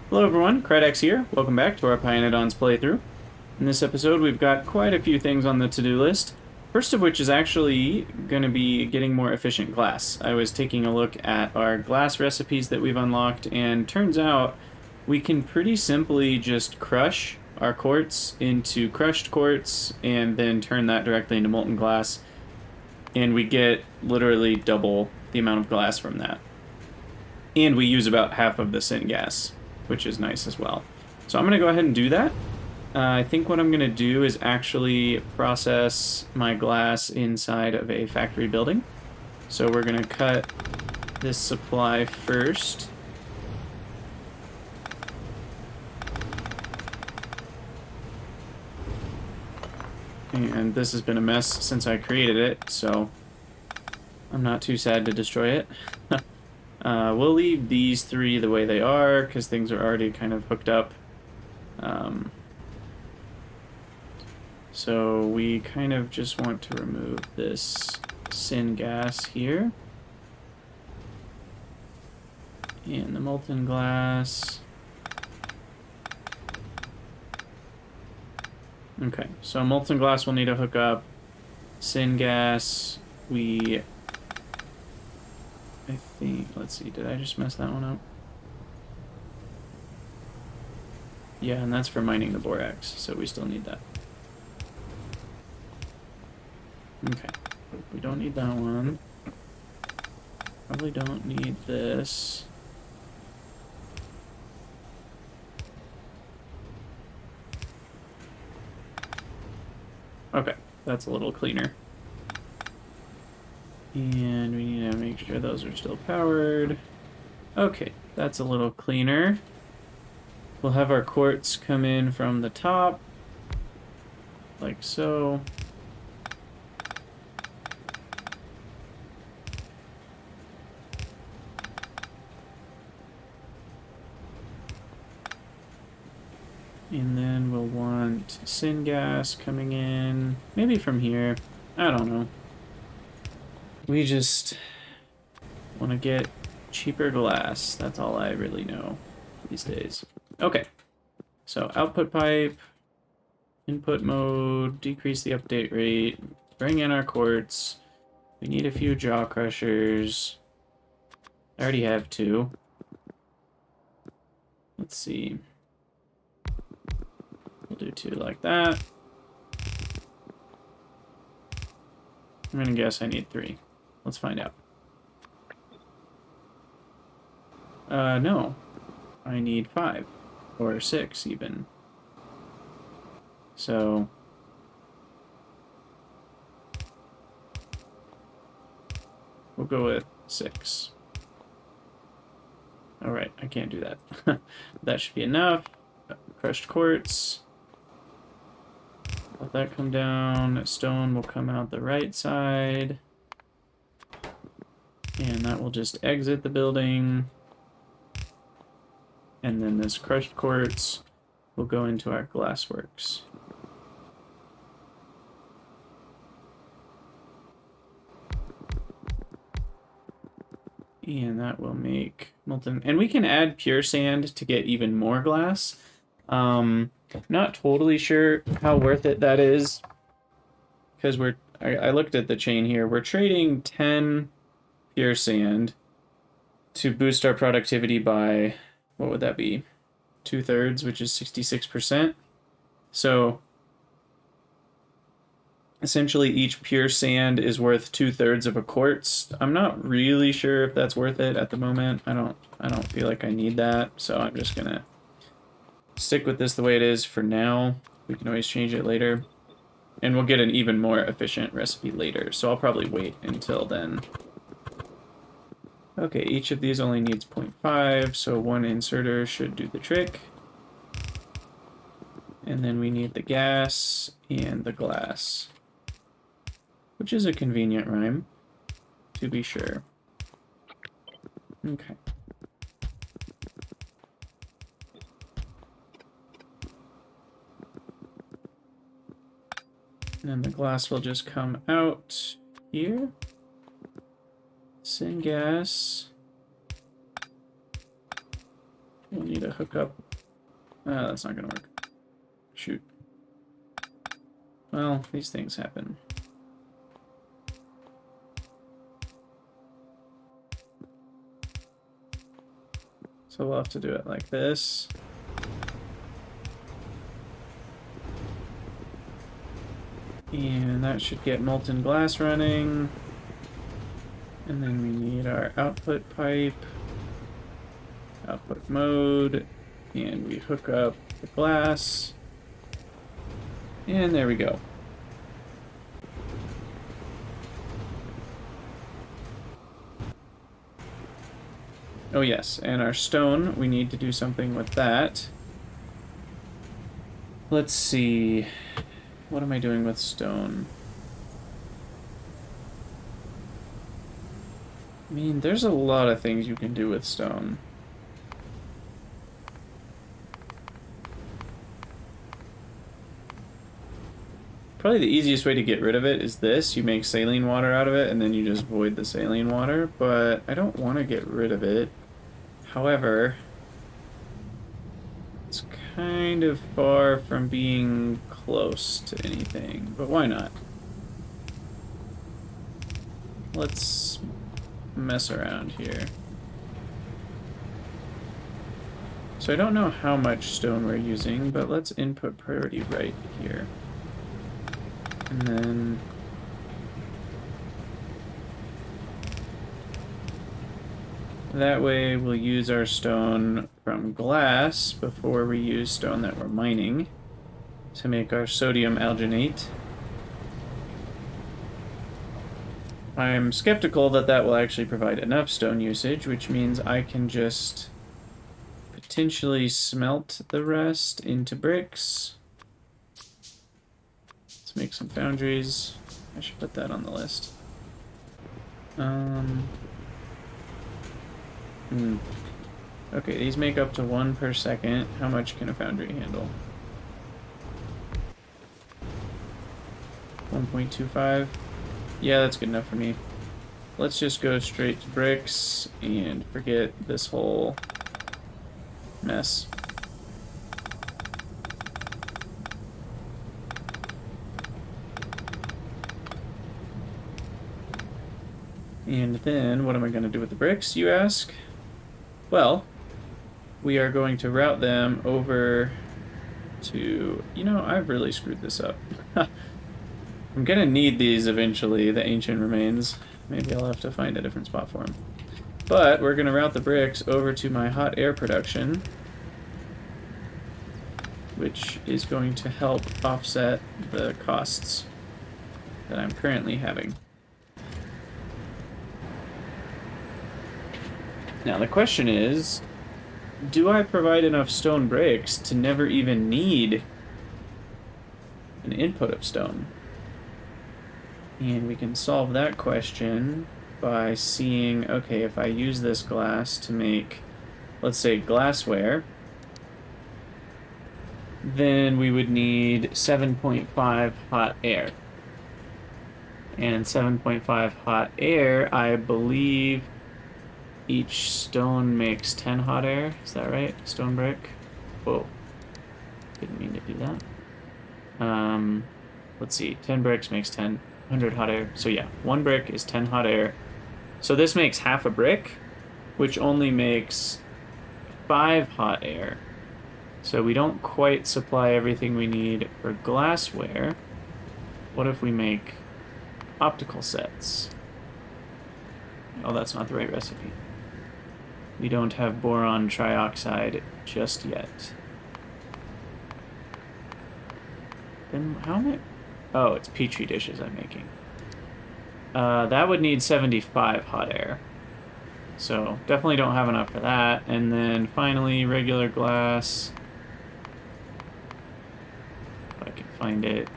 Hello everyone, Krydax here. Welcome back to our Pyanodons playthrough. In this episode we've got quite a few things on the to-do list. First of which is actually going to be getting more efficient glass. I was taking a look at our glass recipes that we've unlocked, and turns out we can pretty simply just crush our quartz into crushed quartz and then turn that directly into molten glass, and we get literally double the amount of glass from that. And we use about half of the syngas, which is nice as well. So I'm going to go ahead and do that. I think what I'm going to do is actually process my glass inside of a factory building. So we're going to cut this supply first. And this has been a mess since I created it, so I'm not too sad to destroy it. We'll leave these three the way they are, because things are already kind of hooked up. So we kind of just want to remove this syngas here. And the molten glass. Okay, so molten glass will need to hook up. Syngas, I think, let's see, did I just mess that one up? Yeah, and that's for mining the borax, so we still need that. Okay, we don't need that one. Probably don't need this. Okay, that's a little cleaner. And we need to make sure those are still powered. Okay, that's a little cleaner. We'll have our quartz come in from the top, like so. And then we'll want syngas coming in, maybe from here. I don't know. We just want to get cheaper glass. That's all I really know these days. Okay, so output pipe, input mode, decrease the update rate, bring in our quartz. We need a few jaw crushers. I already have two. Let's see. We'll do two like that. I'm gonna guess I need three. Let's find out. No. I need 5. Or 6, even. So... we'll go with 6. Alright, I can't do that. That should be enough. Crushed quartz. Let that come down. Stone will come out the right side. And that will just exit the building. And then this crushed quartz will go into our glassworks. And that will make molten... and we can add pure sand to get even more glass. Not totally sure how worth it that is. Because I looked at the chain here. We're trading 10 pure sand to boost our productivity by... what would that be? 2/3, which is 66%. So essentially each pure sand is worth 2/3 of a quartz. I'm not really sure if that's worth it at the moment. I don't feel like I need that, so I'm just gonna stick with this the way it is for now. We can always change it later. And we'll get an even more efficient recipe later, so I'll probably wait until then. Okay, each of these only needs 0.5, so one inserter should do the trick. And then we need the gas and the glass, which is a convenient rhyme, to be sure. Okay. And then the glass will just come out here. Syngas. We'll need to hook up. That's not gonna work. Shoot. Well, these things happen. So we'll have to do it like this. And that should get molten glass running. And then we need our output pipe, output mode, and we hook up the glass. And there we go. Oh yes, and our stone, we need to do something with that. Let's see. What am I doing with stone? I mean, there's a lot of things you can do with stone. Probably the easiest way to get rid of it is this. You make saline water out of it, and then you just void the saline water, but I don't want to get rid of it. However, it's kind of far from being close to anything, but why not? Let's mess around here. So I don't know how much stone we're using, but let's input priority right here. And then that way we'll use our stone from glass before we use stone that we're mining to make our sodium alginate. I'm skeptical that that will actually provide enough stone usage, which means I can just potentially smelt the rest into bricks. Let's make some foundries. I should put that on the list. Okay, these make up to 1 per second. How much can a foundry handle? 1.25. Yeah, that's good enough for me. Let's just go straight to bricks and forget this whole mess. And then, what am I going to do with the bricks, you ask? Well, we are going to route them over to... You know, I've really screwed this up. I'm going to need these eventually, the ancient remains. Maybe I'll have to find a different spot for them. But we're going to route the bricks over to my hot air production, which is going to help offset the costs that I'm currently having. Now the question is, do I provide enough stone bricks to never even need an input of stone? And we can solve that question by seeing, okay, if I use this glass to make, let's say, glassware, then we would need 7.5 hot air. And 7.5 hot air, I believe each stone makes 10 hot air. Is that right? Stone brick? Whoa. Didn't mean to do that. Let's see. 10 bricks makes 100 hot air. So yeah, 1 brick is 10 hot air. So this makes half a brick, which only makes 5 hot air. So we don't quite supply everything we need for glassware. What if we make optical sets? Oh, that's not the right recipe. We don't have boron trioxide just yet. Then how am I... Oh, it's petri dishes I'm making. That would need 75 hot air. So definitely don't have enough for that. And then finally, regular glass. If I can find it.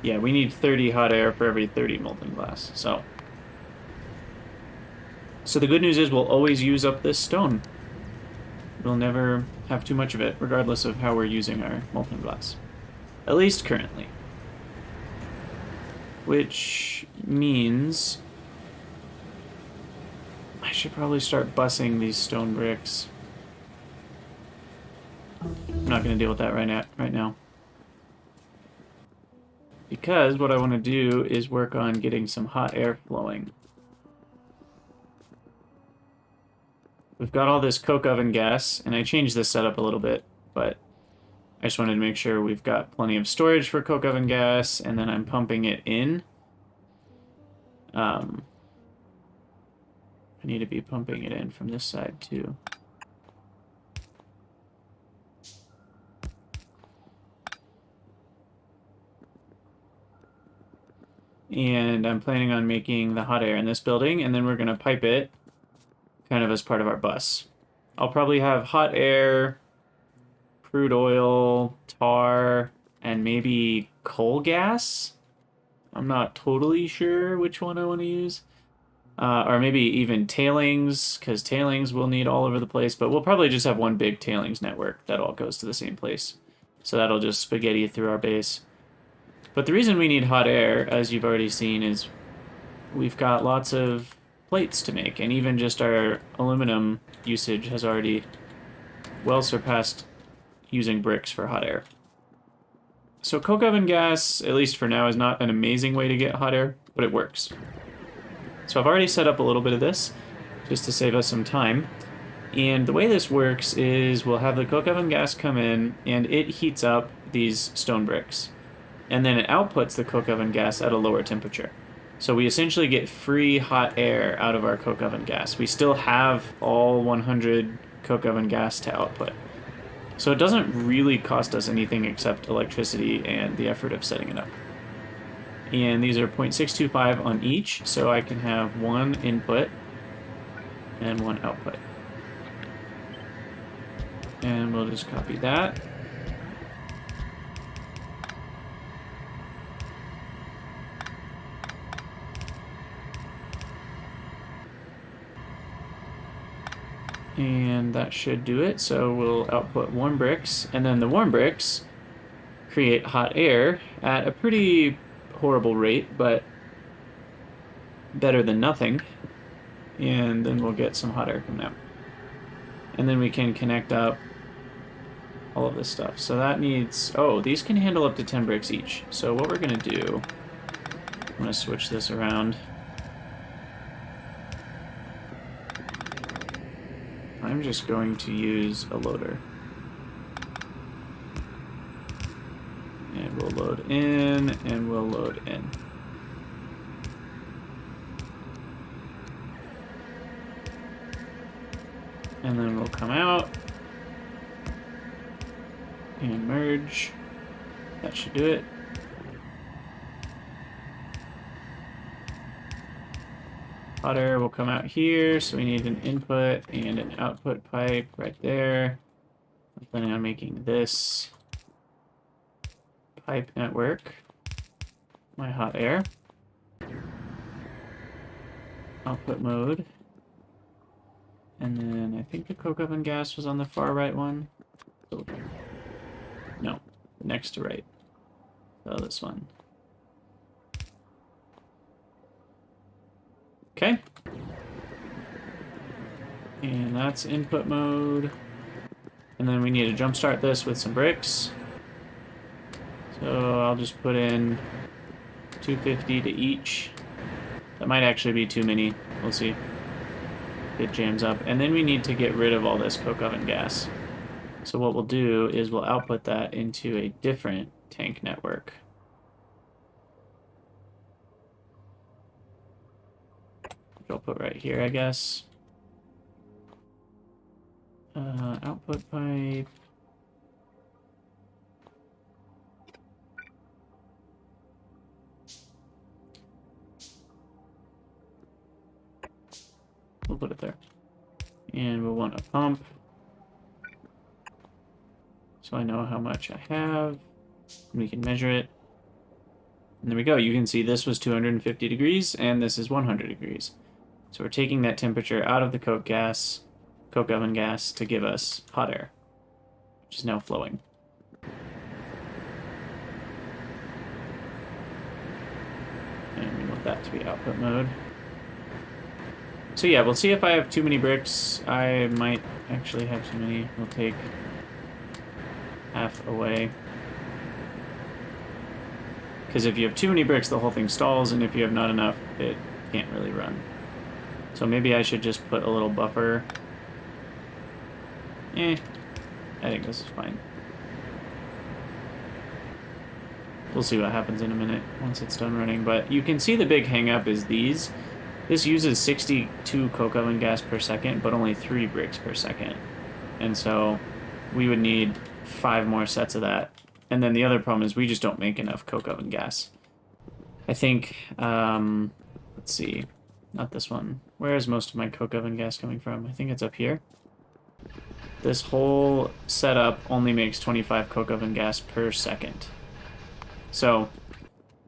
Yeah, we need 30 hot air for every 30 molten glass. So the good news is we'll always use up this stone. We'll never have too much of it, regardless of how we're using our molten glass. At least currently. Which means I should probably start bussing these stone bricks. I'm not going to deal with that right now. Because what I want to do is work on getting some hot air flowing. We've got all this coke oven gas, and I changed this setup a little bit, but I just wanted to make sure we've got plenty of storage for coke oven gas, and then I'm pumping it in. I need to be pumping it in from this side, too. And I'm planning on making the hot air in this building, and then we're going to pipe it kind of as part of our bus. I'll probably have hot air, crude oil, tar, and maybe coal gas. I'm not totally sure which one I want to use. Or maybe even tailings, because tailings we'll need all over the place, but we'll probably just have one big tailings network that all goes to the same place. So that'll just spaghetti through our base. But the reason we need hot air, as you've already seen, is we've got lots of plates to make, and even just our aluminum usage has already well surpassed using bricks for hot air. So coke oven gas, at least for now, is not an amazing way to get hot air, but it works. So I've already set up a little bit of this, just to save us some time. And the way this works is we'll have the coke oven gas come in, and it heats up these stone bricks. And then it outputs the coke oven gas at a lower temperature. So we essentially get free hot air out of our coke oven gas. We still have all 100 coke oven gas to output. So it doesn't really cost us anything except electricity and the effort of setting it up. And these are 0.625 on each, so I can have one input and one output. And we'll just copy that. And that should do it. So we'll output warm bricks, and then the warm bricks create hot air at a pretty horrible rate, but better than nothing. And then we'll get some hot air coming out. And then we can connect up all of this stuff. So that needs... Oh, these can handle up to 10 bricks each. So what we're going to do... I'm going to switch this around. I'm just going to use a loader. And we'll load in, and we'll load in. And then we'll come out and merge. That should do it. Hot air will come out here, so we need an input and an output pipe right there. I'm planning on making this pipe network my hot air. Output mode. And then I think the coke oven gas was on the far right one. No, next to right. So this one. Okay. And that's input mode. And then we need to jumpstart this with some bricks. So I'll just put in 250 to each. That might actually be too many. We'll see. It jams up. And then we need to get rid of all this coke oven gas. So what we'll do is we'll output that into a different tank network. Which I'll put right here, I guess. Output pipe. We'll put it there. And we'll want a pump. So I know how much I have. We can measure it. And there we go. You can see this was 250 degrees and this is 100 degrees. So we're taking that temperature out of the coke oven gas to give us hot air, which is now flowing. And we want that to be output mode. So yeah, we'll see if I have too many bricks. I might actually have too many. We'll take half away. Because if you have too many bricks, the whole thing stalls, and if you have not enough, it can't really run. So maybe I should just put a little buffer. I think this is fine. We'll see what happens in a minute once it's done running. But you can see the big hang up is these. This uses 62 coke oven gas per second, but only 3 bricks per second. And so we would need 5 more sets of that. And then the other problem is we just don't make enough coke oven gas. I think, let's see, not this one. Where is most of my coke oven gas coming from? I think it's up here. This whole setup only makes 25 coke oven gas per second. So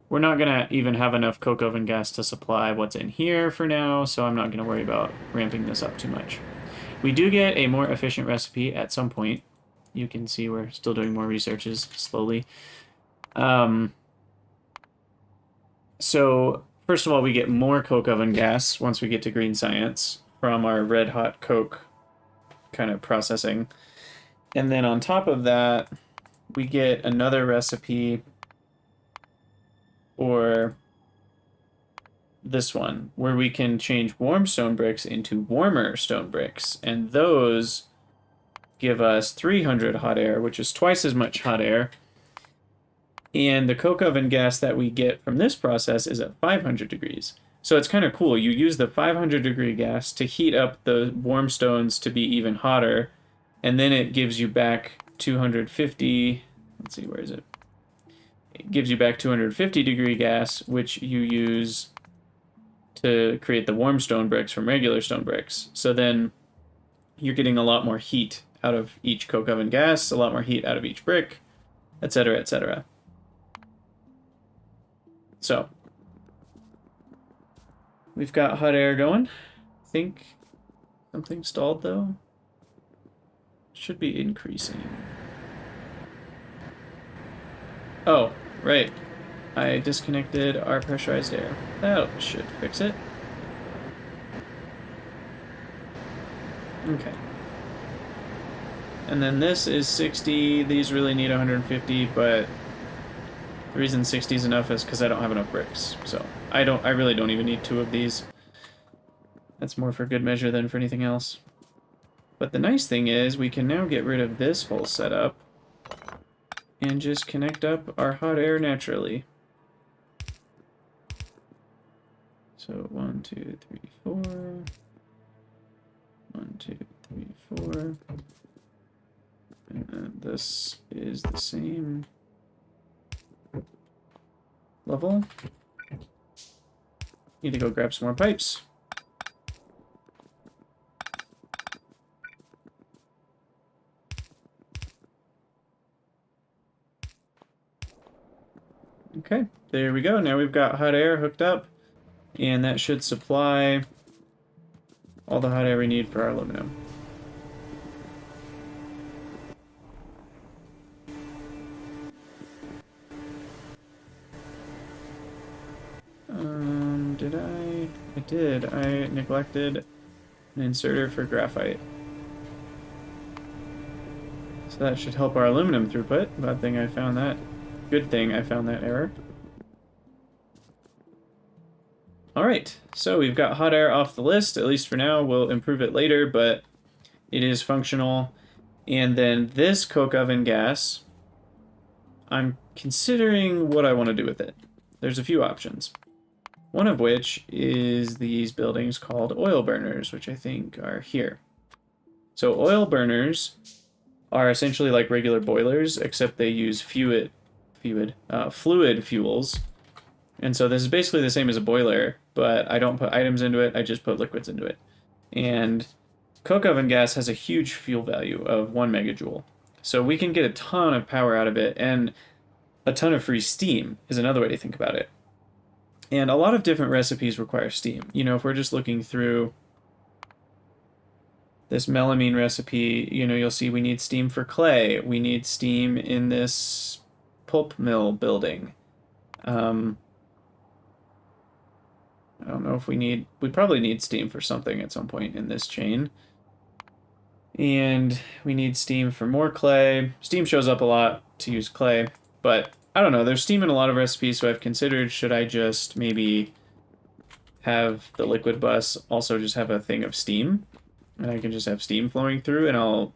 we're not going to even have enough coke oven gas to supply what's in here for now, so I'm not going to worry about ramping this up too much. We do get a more efficient recipe at some point. You can see we're still doing more researches slowly. So first of all, we get more coke oven gas once we get to green science from our red hot coke kind of processing. And then on top of that, we get another recipe for this one, where we can change warm stone bricks into warmer stone bricks. And those give us 300 hot air, which is twice as much hot air. And the coke oven gas that we get from this process is at 500 degrees. So it's kind of cool. You use the 500 degree gas to heat up the warm stones to be even hotter, and then it gives you back 250. Let's see, where is it? It gives you back 250 degree gas, which you use to create the warm stone bricks from regular stone bricks. So then you're getting a lot more heat out of each coke oven gas, a lot more heat out of each brick, etc., etc. So we've got hot air going. I think something stalled though. Should be increasing. Oh, right. I disconnected our pressurized air. That should fix it. Okay. And then this is 60. These really need 150, but the reason 60 is enough is because I don't have enough bricks. So I really don't even need 2 of these. That's more for good measure than for anything else. But the nice thing is we can now get rid of this whole setup and just connect up our hot air naturally. So 1, 2, 3, 4. 1, 2, 3, 4. And then this is the same level. Need to go grab some more pipes. Okay, there we go. Now we've got hot air hooked up, and that should supply all the hot air we need for our aluminum. Did I? I did. I neglected an inserter for graphite. So that should help our aluminum throughput. Bad thing I found that. Good thing I found that error. Alright, so we've got hot air off the list, at least for now. We'll improve it later, but it is functional. And then this coke oven gas, I'm considering what I want to do with it. There's a few options. One of which is these buildings called oil burners, which I think are here. So oil burners are essentially like regular boilers, except they use fluid fuels. And so this is basically the same as a boiler, but I don't put items into it, I just put liquids into it. And coke oven gas has a huge fuel value of 1 megajoule. So we can get a ton of power out of it, and a ton of free steam is another way to think about it. And a lot of different recipes require steam. You know, if we're just looking through this melamine recipe, you know, you'll see we need steam for clay. We need steam in this pulp mill building. I don't know if we probably need steam for something at some point in this chain. And we need steam for more clay. Steam shows up a lot to use clay, but I don't know. There's steam in a lot of recipes, so I've considered, should I just maybe have the liquid bus also just have a thing of steam? And I can just have steam flowing through, and I'll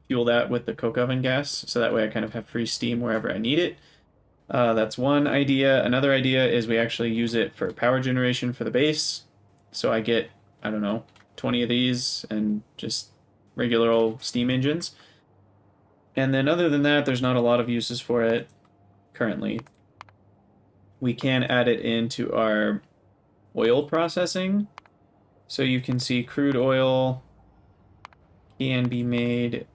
fuel that with the coke oven gas, so that way I kind of have free steam wherever I need it. That's one idea. Another idea is we actually use it for power generation for the base. So I get, I don't know, 20 of these and just regular old steam engines. And then other than that, there's not a lot of uses for it currently. We can add it into our oil processing. So you can see crude oil can be made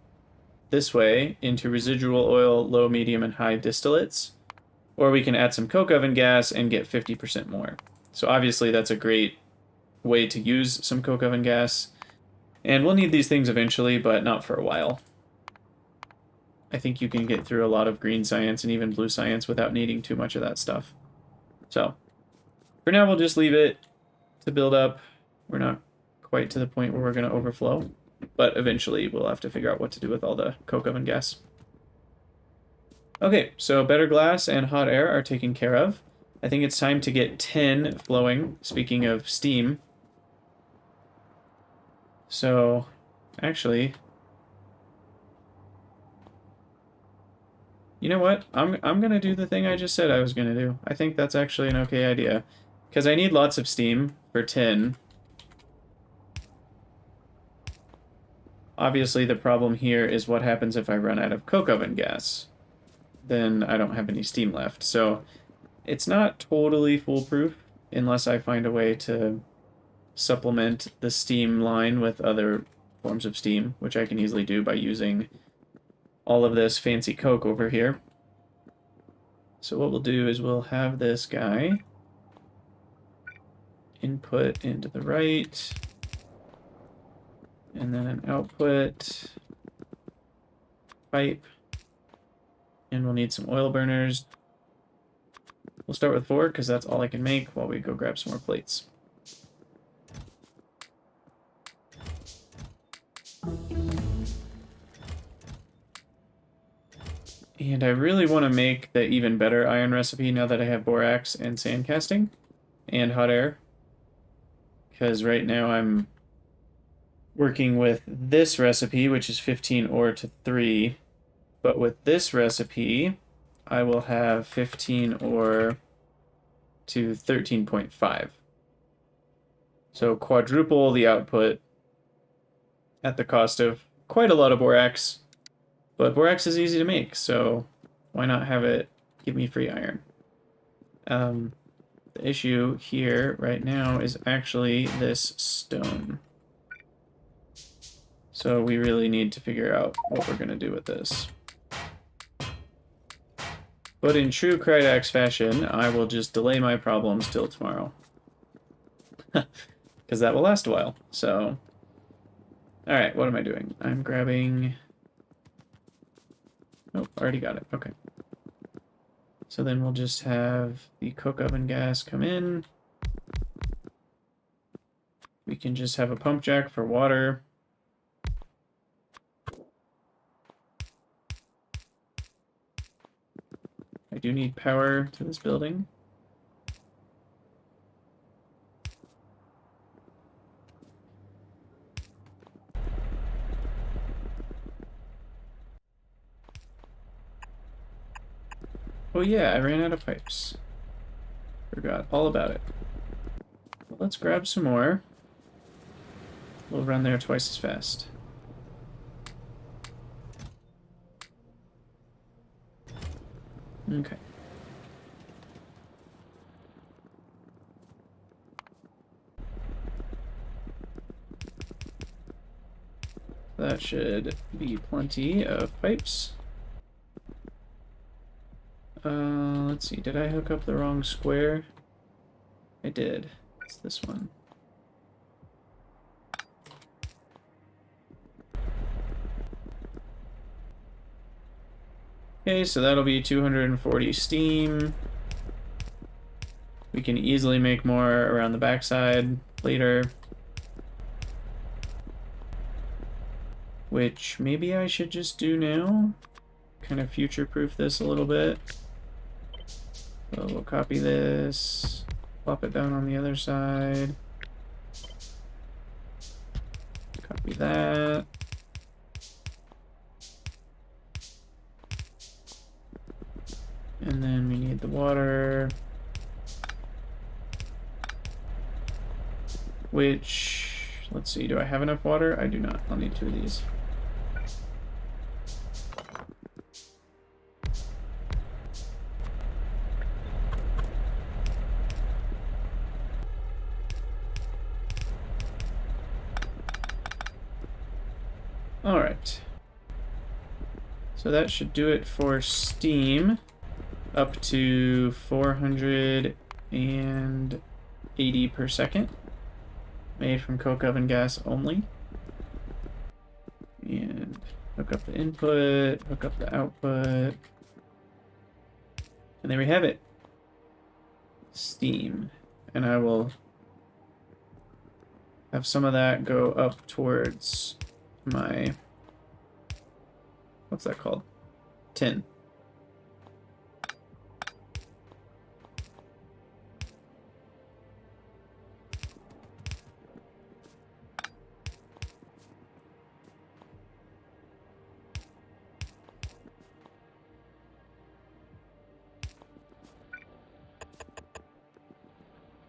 this way into residual oil, low, medium, and high distillates. Or we can add some coke oven gas and get 50% more. So obviously that's a great way to use some coke oven gas. And we'll need these things eventually, but not for a while. I think you can get through a lot of green science and even blue science without needing too much of that stuff. So for now, we'll just leave it to build up. We're not quite to the point where we're going to overflow, but eventually we'll have to figure out what to do with all the coke oven gas. Okay, so better glass and hot air are taken care of. I think it's time to get tin flowing, speaking of steam. So, actually, you know what? I'm gonna do the thing I just said I was gonna do. I think that's actually an okay idea. Because I need lots of steam for tin. Obviously, the problem here is what happens if I run out of coke oven gas. Then I don't have any steam left. So it's not totally foolproof unless I find a way to supplement the steam line with other forms of steam, which I can easily do by using all of this fancy coke over here. So what we'll do is we'll have this guy input into the right, and then an output pipe. And we'll need some oil burners. We'll start with 4 because that's all I can make while we go grab some more plates. And I really want to make the even better iron recipe now that I have borax and sand casting and hot air. Because right now I'm working with this recipe, which is 15 ore to 3. But with this recipe, I will have 15 ore to 13.5. So quadruple the output at the cost of quite a lot of borax. But borax is easy to make, so why not have it give me free iron? The issue here right now is actually this stone. So we really need to figure out what we're going to do with this. But in true Krydax fashion, I will just delay my problems till tomorrow. Because that will last a while, so... Alright, what am I doing? I'm grabbing... Nope, already got it. Okay. So then we'll just have the coke oven gas come in. We can just have a pump jack for water. I do need power to this building. Oh yeah, I ran out of pipes. Forgot all about it. Well, let's grab some more. We'll run there twice as fast. Okay. That should be plenty of pipes. Let's see, did I hook up the wrong square? I did. It's this one. Okay, so that'll be 240 steam. We can easily make more around the backside later. Which maybe I should just do now. Kind of future-proof this a little bit. So we'll copy this, plop it down on the other side. Copy that. And then we need the water. Which, let's see, do I have enough water? I do not. I'll need 2 of these. Alright. So that should do it for steam. Up to 480 per second. Made from coke oven gas only. And hook up the input, hook up the output. And there we have it. Steam. And I will have some of that go up towards my, what's that called? Tin.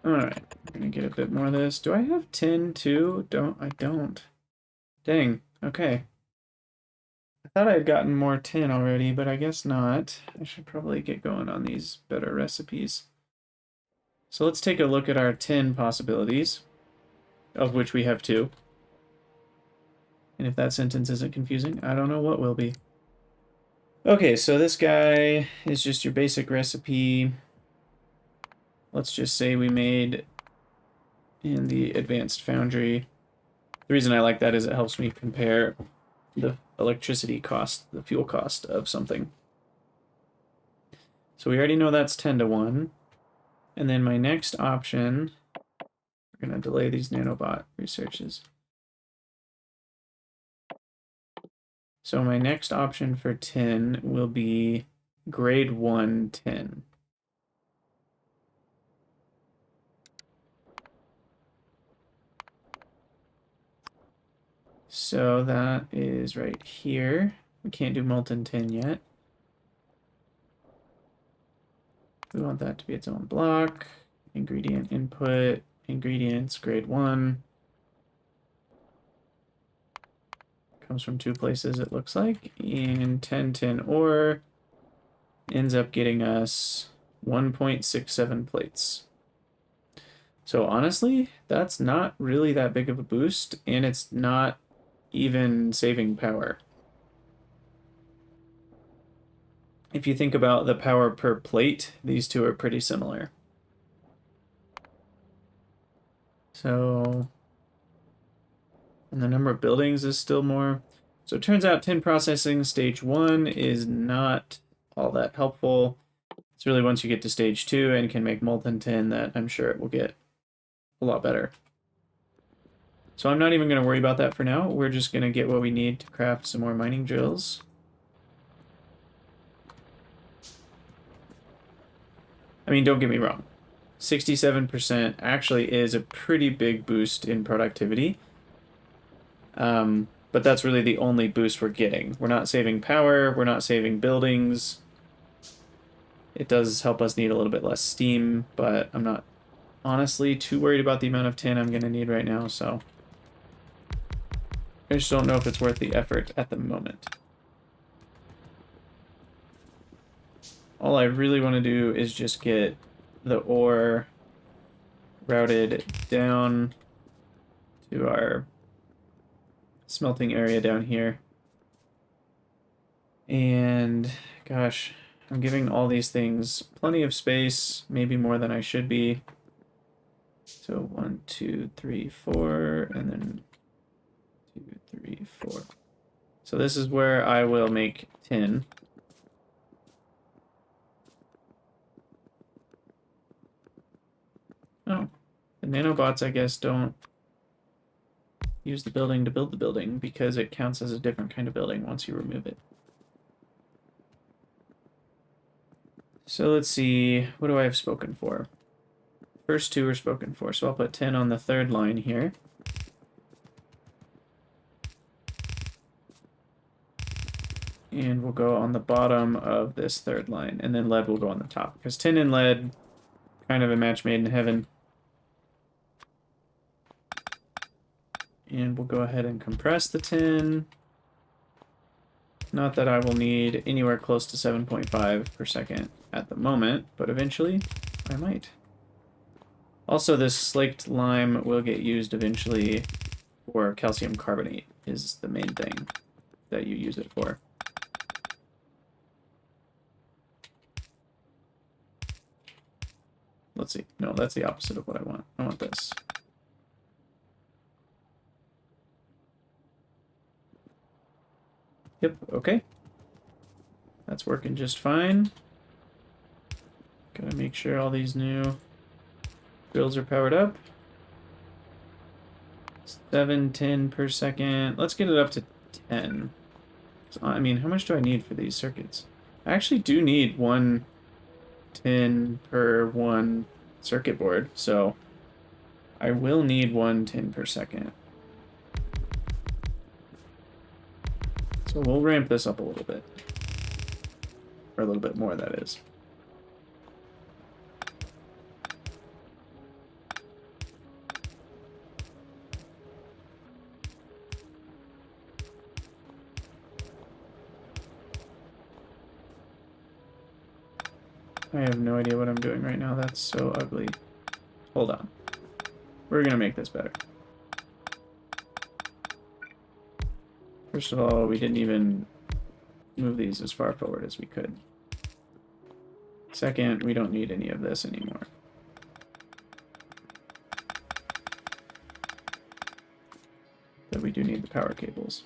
Alright, I'm gonna get a bit more of this. Do I have tin too? I don't. Dang, okay. I thought I had gotten more tin already, but I guess not. I should probably get going on these better recipes. So let's take a look at our tin possibilities, of which we have 2. And if that sentence isn't confusing, I don't know what will be. Okay, so this guy is just your basic recipe. Let's just say we made in the advanced foundry. The reason I like that is it helps me compare the electricity cost, the fuel cost of something. So we already know that's 10 to 1. And then my next option, we're going to delay these nanobot researches. So my next option for tin will be grade 1 tin. So that is right here. We can't do molten tin yet. We want that to be its own block. Ingredient input, ingredients, grade 1. Comes from 2 places, it looks like. And 10 tin ore ends up getting us 1.67 plates. So honestly, that's not really that big of a boost, and it's not even saving power. If you think about the power per plate, these two are pretty similar. So, and the number of buildings is still more. So it turns out tin processing stage 1 is not all that helpful. It's really once you get to stage 2 and can make molten tin that I'm sure it will get a lot better. So I'm not even going to worry about that for now. We're just going to get what we need to craft some more mining drills. I mean, don't get me wrong. 67% actually is a pretty big boost in productivity. But that's really the only boost we're getting. We're not saving power, we're not saving buildings. It does help us need a little bit less steam, but I'm not honestly too worried about the amount of tin I'm going to need right now, so I just don't know if it's worth the effort at the moment. All I really want to do is just get the ore routed down to our smelting area down here. And gosh, I'm giving all these things plenty of space, maybe more than I should be. So 1, 2, 3, 4, and then 2, 3, 4. So this is where I will make tin. nanobots, I guess, don't use the building to build the building because it counts as a different kind of building once you remove it. So let's see, what do I have spoken for? First two are spoken for, so I'll put 10 on the third line here. And we'll go on the bottom of this third line, and then lead will go on the top, because tin and lead, kind of a match made in heaven. And we'll go ahead and compress the tin. Not that I will need anywhere close to 7.5 per second at the moment, but eventually I might. Also, this slaked lime will get used eventually for calcium carbonate, is the main thing that you use it for. Let's see. No, that's the opposite of what I want. I want this. Yep, okay. That's working just fine. Gotta make sure all these new builds are powered up. 710 per second. Let's get it up to 10. So, I mean, how much do I need for these circuits? I actually do need 1 tin per 1 circuit board, so I will need 1 tin per second. So we'll ramp this up a little bit. Or a little bit more, that is. I have no idea what I'm doing right now. That's so ugly. Hold on. We're gonna make this better. First of all, we didn't even move these as far forward as we could. Second, we don't need any of this anymore. But we do need the power cables.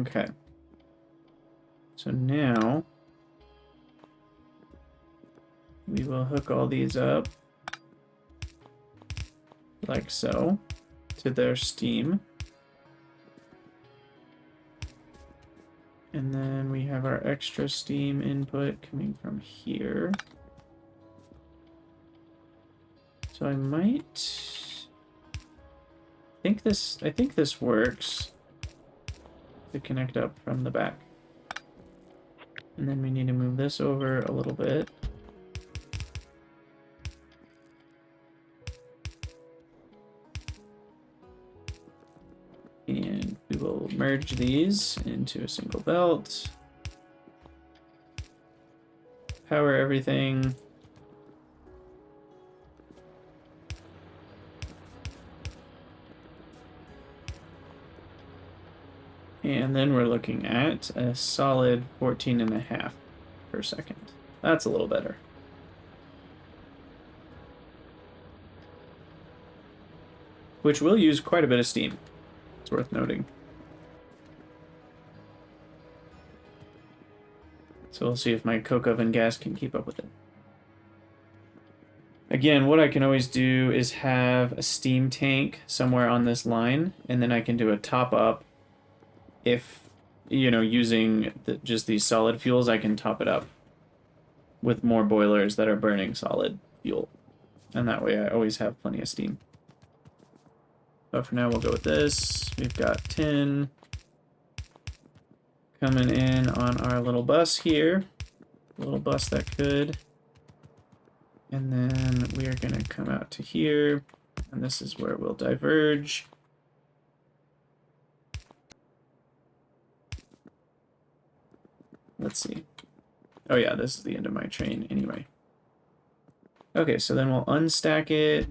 Okay. So now we will hook all these up like so to their steam. And then we have our extra steam input coming from here. So I think this works to connect up from the back. And then we need to move this over a little bit. And we will merge these into a single belt. Power everything. And then we're looking at a solid 14.5 per second. That's a little better. Which will use quite a bit of steam. It's worth noting. So we'll see if my coke oven gas can keep up with it. Again, what I can always do is have a steam tank somewhere on this line, and then I can do a top up. If, you know, using just these solid fuels, I can top it up with more boilers that are burning solid fuel. And that way I always have plenty of steam. But for now, we'll go with this. We've got tin coming in on our little bus here. A little bus that could. And then we are going to come out to here. And this is where we'll diverge. Let's see. Oh yeah, this is the end of my train anyway. Okay, so then we'll unstack it.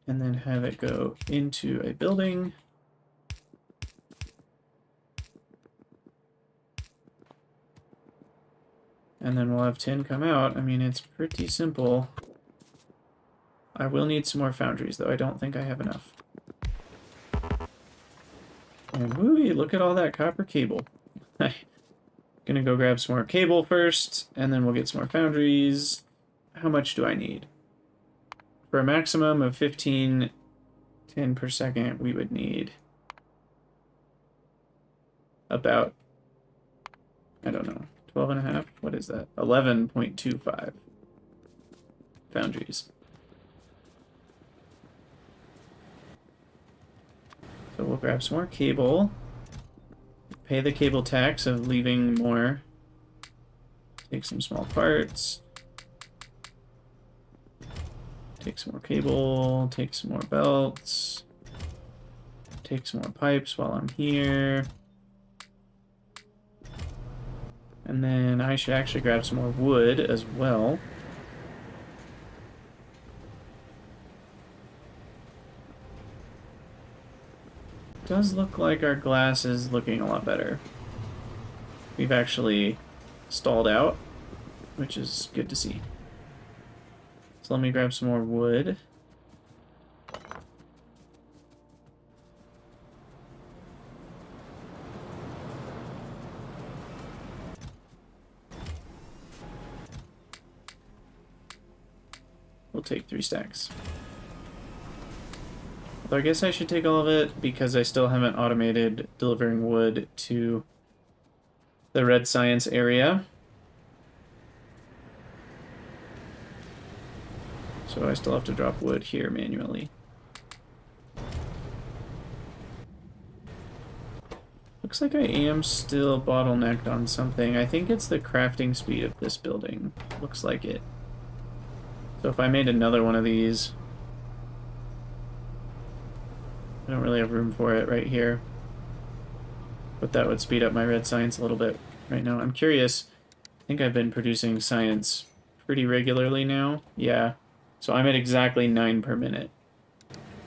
And then have it go into a building. And then we'll have tin come out. I mean, it's pretty simple. I will need some more foundries, though. I don't think I have enough. And whoo, look at all that copper cable. Gonna go grab some more cable first, and then we'll get some more foundries. How much do I need? For a maximum of 15, 10 per second, we would need about, I don't know, 12 and a half? What is that? 11.25 foundries. So we'll grab some more cable. Pay the cable tax of leaving more. Take some small parts. Take some more cable. Take some more belts. Take some more pipes while I'm here. And then I should actually grab some more wood as well. Does look like our glass is looking a lot better. We've actually stalled out, which is good to see. So let me grab some more wood. We'll take 3 stacks. So I guess I should take all of it because I still haven't automated delivering wood to the red science area. So I still have to drop wood here manually. Looks like I am still bottlenecked on something. I think it's the crafting speed of this building. Looks like it. So if I made another one of these, I don't really have room for it right here. But that would speed up my red science a little bit right now. I'm curious. I think I've been producing science pretty regularly now. Yeah. So I'm at exactly 9 per minute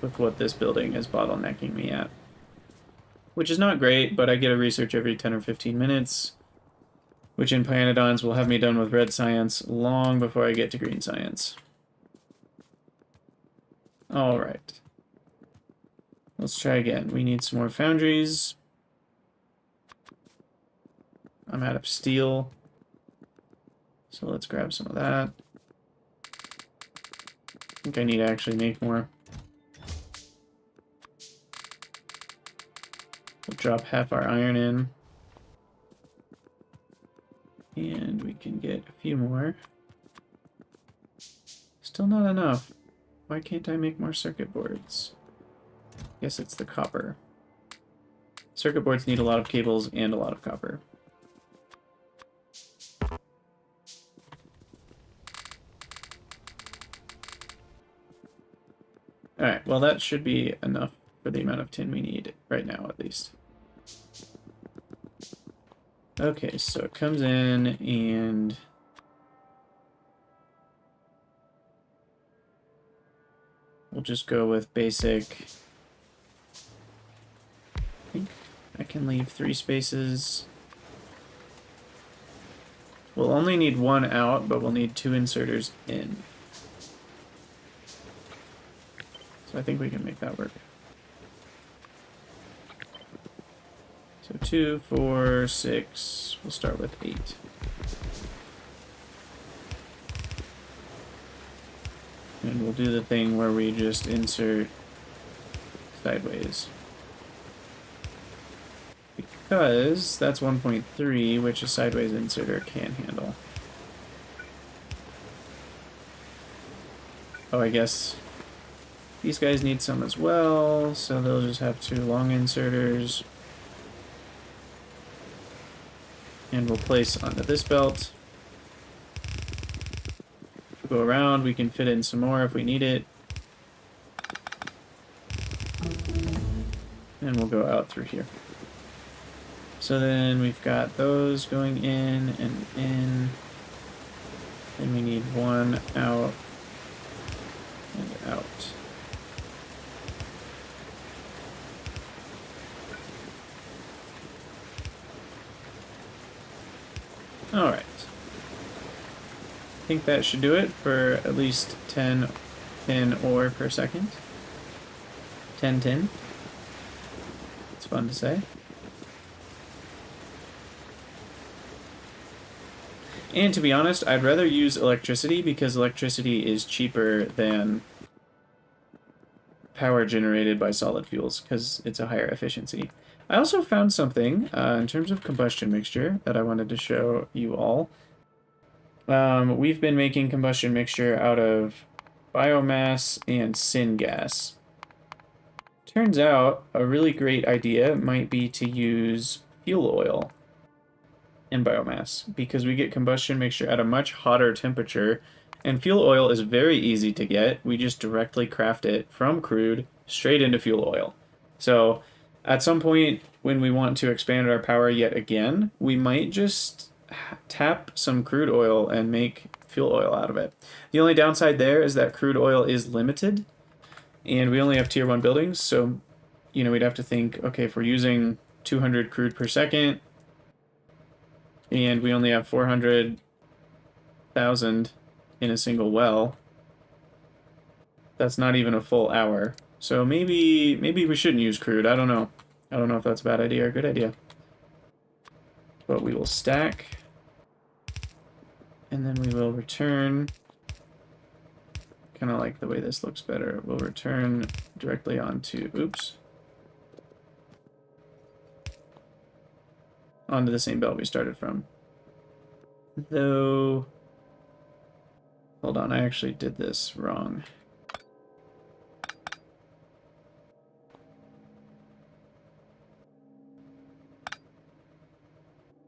with what this building is bottlenecking me at. Which is not great, but I get a research every 10 or 15 minutes. Which in Pyanodons will have me done with red science long before I get to green science. Alright. Let's try again. We need some more foundries. I'm out of steel. So let's grab some of that. I think I need to actually make more. We'll drop half our iron in. And we can get a few more. Still not enough. Why can't I make more circuit boards? Guess it's the copper. Circuit boards need a lot of cables and a lot of copper. Alright, well that should be enough for the amount of tin we need right now at least. Okay, so it comes in and we'll just go with basic. I think I can leave 3 spaces. We'll only need 1 out, but we'll need 2 inserters in. So I think we can make that work. So 2, 4, 6, we'll start with 8. And we'll do the thing where we just insert sideways. Because that's 1.3, which a sideways inserter can handle. Oh, I guess these guys need some as well, so they'll just have 2 long inserters. And we'll place onto this belt. Go around, we can fit in some more if we need it. And we'll go out through here. So then we've got those going in and in. And we need 1 out and out. Alright. I think that should do it for at least 10 ore per second. 10 tin. It's fun to say. And to be honest, I'd rather use electricity because electricity is cheaper than power generated by solid fuels because it's a higher efficiency. I also found something in terms of combustion mixture that I wanted to show you all. We've been making combustion mixture out of biomass and syngas. Turns out a really great idea might be to use fuel oil in biomass because we get combustion mixture at a much hotter temperature, and fuel oil is very easy to get. We just directly craft it from crude straight into fuel oil. So at some point when we want to expand our power yet again, we might just tap some crude oil and make fuel oil out of it. The only downside there is that crude oil is limited and we only have tier 1 buildings, so we'd have to think, okay, if we're using 200 crude per second and we only have 400,000 in a single well, that's not even a full hour. So maybe we shouldn't use crude. I don't know. I don't know if that's a bad idea or a good idea. But we will stack, and then we will return. Kind of like the way this looks better. We'll return directly onto, onto the same belt we started from. Though, hold on, I actually did this wrong.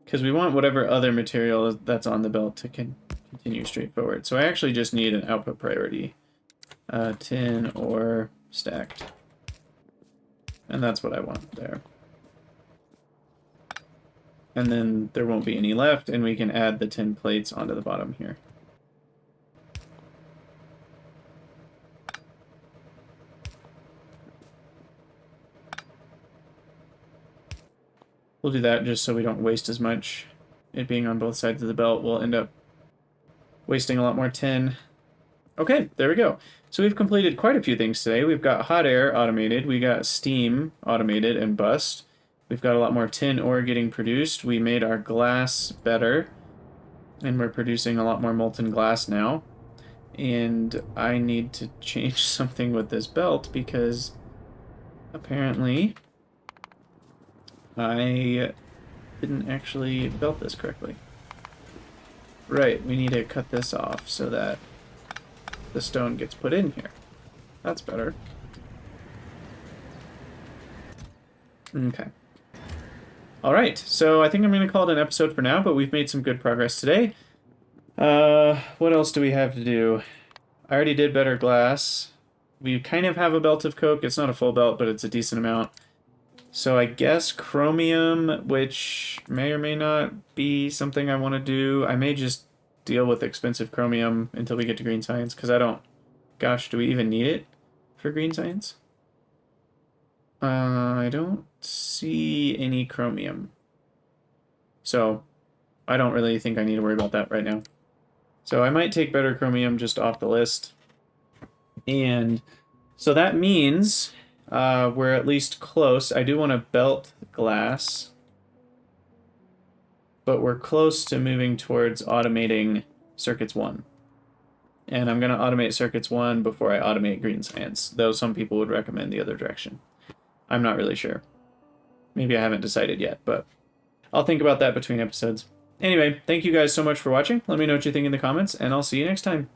Because we want whatever other material that's on the belt to continue straight forward. So I actually just need an output priority. Tin or stacked. And that's what I want there. And then there won't be any left, and we can add the tin plates onto the bottom here. We'll do that just so we don't waste as much. It being on both sides of the belt, we'll end up wasting a lot more tin. Okay, there we go. So we've completed quite a few things today. We've got hot air automated, we got steam automated and bust. We've got a lot more tin ore getting produced. We made our glass better, and we're producing a lot more molten glass now. And I need to change something with this belt because apparently I didn't actually belt this correctly. Right, we need to cut this off so that the stone gets put in here. That's better. Okay. Alright, so I think I'm going to call it an episode for now, but we've made some good progress today. What else do we have to do? I already did better glass. We kind of have a belt of coke. It's not a full belt, but it's a decent amount. So I guess chromium, which may or may not be something I want to do. I may just deal with expensive chromium until we get to green science, because I don't... Gosh, do we even need it for green science? I don't see any chromium. So I don't really think I need to worry about that right now. So I might take better chromium just off the list. And so that means we're at least close. I do want to belt glass, but we're close to moving towards automating circuits 1. And I'm going to automate circuits 1 before I automate green science, though some people would recommend the other direction. I'm not really sure. Maybe I haven't decided yet, but I'll think about that between episodes. Anyway, thank you guys so much for watching. Let me know what you think in the comments, and I'll see you next time.